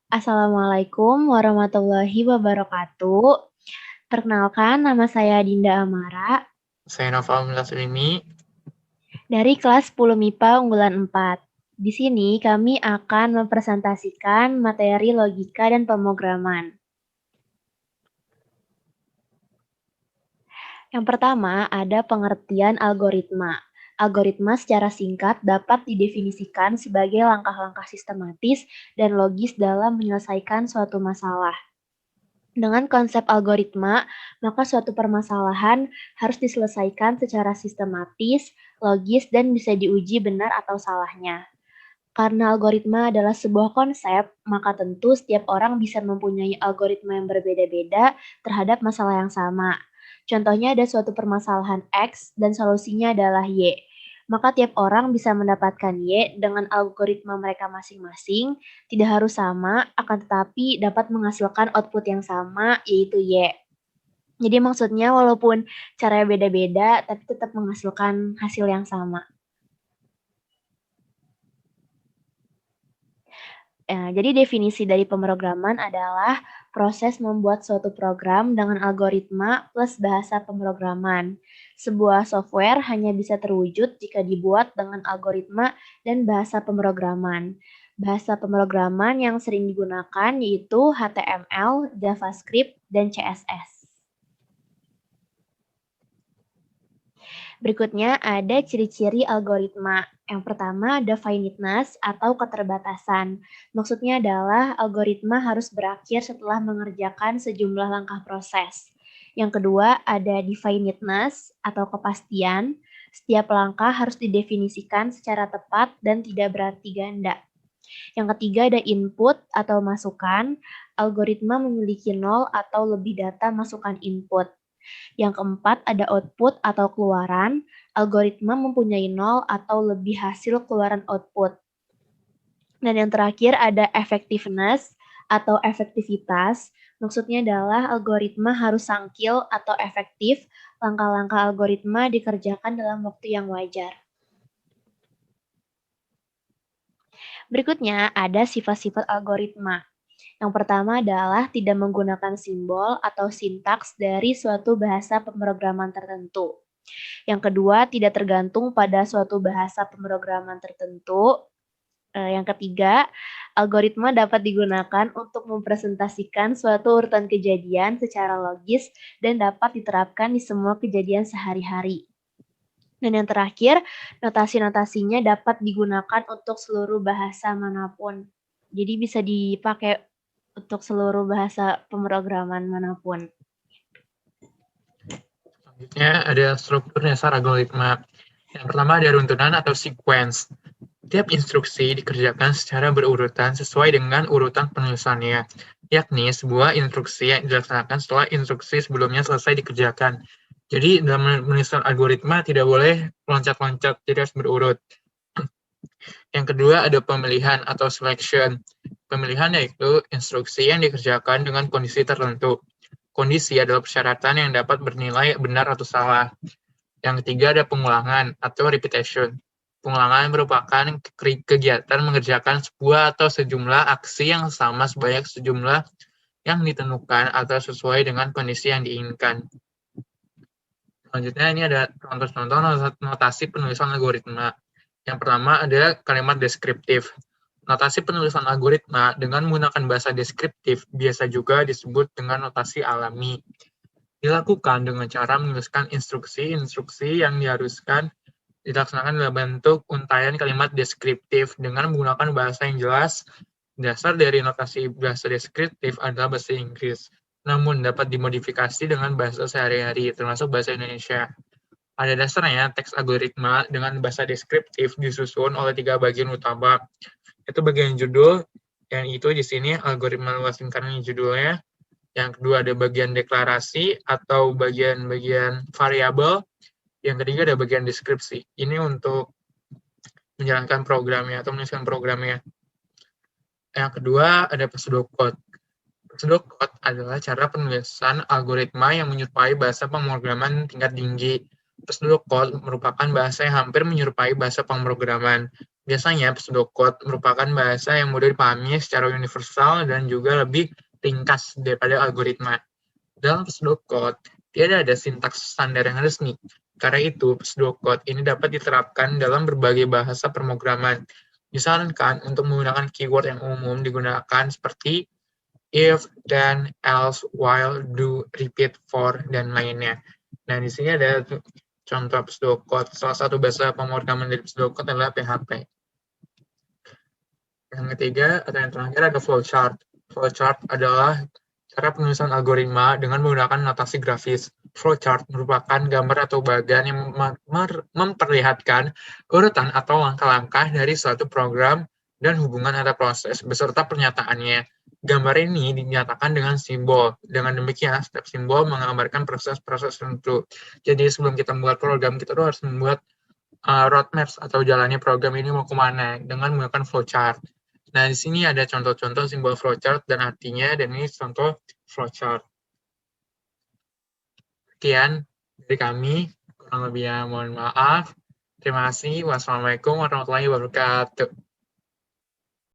Assalamualaikum warahmatullahi wabarakatuh. Perkenalkan, nama saya Dinda Amara Saya Noval Milasrini. dari kelas 10 MIPA unggulan 4. Di sini kami akan mempresentasikan materi logika dan pemrograman. Yang pertama, ada pengertian algoritma. Algoritma secara singkat dapat didefinisikan sebagai langkah-langkah sistematis dan logis dalam menyelesaikan suatu masalah. Dengan konsep algoritma, maka suatu permasalahan harus diselesaikan secara sistematis, logis, dan bisa diuji benar atau salahnya. Karena algoritma adalah sebuah konsep, maka tentu setiap orang bisa mempunyai algoritma yang berbeda-beda terhadap masalah yang sama. Contohnya ada suatu permasalahan X dan solusinya adalah Y. Maka tiap orang bisa mendapatkan Y dengan algoritma mereka masing-masing, tidak harus sama, akan tetapi dapat menghasilkan output yang sama, yaitu Y. Jadi maksudnya walaupun caranya beda-beda, tapi tetap menghasilkan hasil yang sama. Jadi definisi dari pemrograman adalah proses membuat suatu program dengan algoritma plus bahasa pemrograman. Sebuah software hanya bisa terwujud jika dibuat dengan algoritma dan bahasa pemrograman. Bahasa pemrograman yang sering digunakan yaitu HTML, JavaScript, dan CSS. Berikutnya ada ciri-ciri algoritma. Yang pertama ada finiteness atau keterbatasan. Maksudnya adalah algoritma harus berakhir setelah mengerjakan sejumlah langkah proses. Yang kedua ada definiteness atau kepastian. Setiap langkah harus didefinisikan secara tepat dan tidak berarti ganda. Yang ketiga ada input atau masukan. Algoritma memiliki 0 atau lebih data masukan input. Yang keempat ada output atau keluaran. Algoritma mempunyai 0 atau lebih hasil keluaran output. Dan yang terakhir ada effectiveness atau efektivitas. Maksudnya adalah algoritma harus sangkil atau efektif. Langkah-langkah algoritma dikerjakan dalam waktu yang wajar. Berikutnya ada sifat-sifat algoritma. Yang pertama adalah tidak menggunakan simbol atau sintaks dari suatu bahasa pemrograman tertentu. Yang kedua, tidak tergantung pada suatu bahasa pemrograman tertentu. Yang ketiga, algoritma dapat digunakan untuk mempresentasikan suatu urutan kejadian secara logis dan dapat diterapkan di semua kejadian sehari-hari. Dan yang terakhir, notasi-notasinya dapat digunakan untuk seluruh bahasa manapun. Jadi bisa dipakai untuk seluruh bahasa pemrograman manapun. Selanjutnya ada struktur dasar algoritma. Yang pertama ada runtunan atau sequence. Tiap instruksi dikerjakan secara berurutan sesuai dengan urutan penulisannya, yakni sebuah instruksi yang dilaksanakan setelah instruksi sebelumnya selesai dikerjakan. Jadi dalam menuliskan algoritma tidak boleh loncat-loncat, tidak harus berurut. Yang kedua ada pemilihan atau selection. Pemilihan yaitu instruksi yang dikerjakan dengan kondisi tertentu. Kondisi adalah persyaratan yang dapat bernilai benar atau salah. Yang ketiga ada pengulangan atau repetition. Pengulangan merupakan kegiatan mengerjakan sebuah atau sejumlah aksi yang sama sebanyak sejumlah yang ditentukan atau sesuai dengan kondisi yang diinginkan. Selanjutnya ini ada contoh-contoh notasi penulisan algoritma. Yang pertama ada kalimat deskriptif. Notasi penulisan algoritma dengan menggunakan bahasa deskriptif biasa juga disebut dengan notasi alami. Dilakukan dengan cara menuliskan instruksi-instruksi yang diharuskan dilaksanakan dalam bentuk untaian kalimat deskriptif dengan menggunakan bahasa yang jelas. Dasar dari notasi bahasa deskriptif adalah bahasa Inggris, namun dapat dimodifikasi dengan bahasa sehari-hari, termasuk bahasa Indonesia. Pada dasarnya, teks algoritma dengan bahasa deskriptif disusun oleh 3 bagian utama. Itu bagian judul, yang itu di sini algoritma luas lingkaran judulnya. Yang kedua ada bagian deklarasi atau bagian-bagian variabel. Yang ketiga ada bagian deskripsi. Ini untuk menjalankan programnya atau menuliskan programnya. Yang kedua ada pseudocode. Pseudocode adalah cara penulisan algoritma yang menyerupai bahasa pemrograman tingkat tinggi. Pseudocode merupakan bahasa yang hampir menyerupai bahasa pemrograman. Biasanya pseudocode merupakan bahasa yang mudah dipahami secara universal dan juga lebih ringkas daripada algoritma. Dalam pseudocode, tidak ada sintaks standar yang resmi. Karena itu, pseudocode ini dapat diterapkan dalam berbagai bahasa pemrograman. Disarankan untuk menggunakan keyword yang umum digunakan seperti if, then, else, while, do, repeat, for, dan lainnya. Nah, di sini ada contoh pseudocode. Salah satu bahasa pemrograman dari pseudocode adalah PHP. Yang ketiga, atau yang terakhir ada flowchart. Flowchart adalah cara penulisan algoritma dengan menggunakan notasi grafis. Flowchart merupakan gambar atau bagan yang memperlihatkan urutan atau langkah-langkah dari suatu program dan hubungan antar proses beserta pernyataannya. Gambar ini dinyatakan dengan simbol. Dengan demikian, setiap simbol menggambarkan proses-proses tertentu. Jadi sebelum kita membuat program, kita tuh harus membuat roadmaps atau jalannya program ini mau kemana dengan menggunakan flowchart. Nah, di sini ada contoh-contoh simbol flowchart dan artinya, dan ini contoh flowchart. Sekian dari kami, kurang lebihnya mohon maaf. Terima kasih. Wassalamualaikum warahmatullahi wabarakatuh.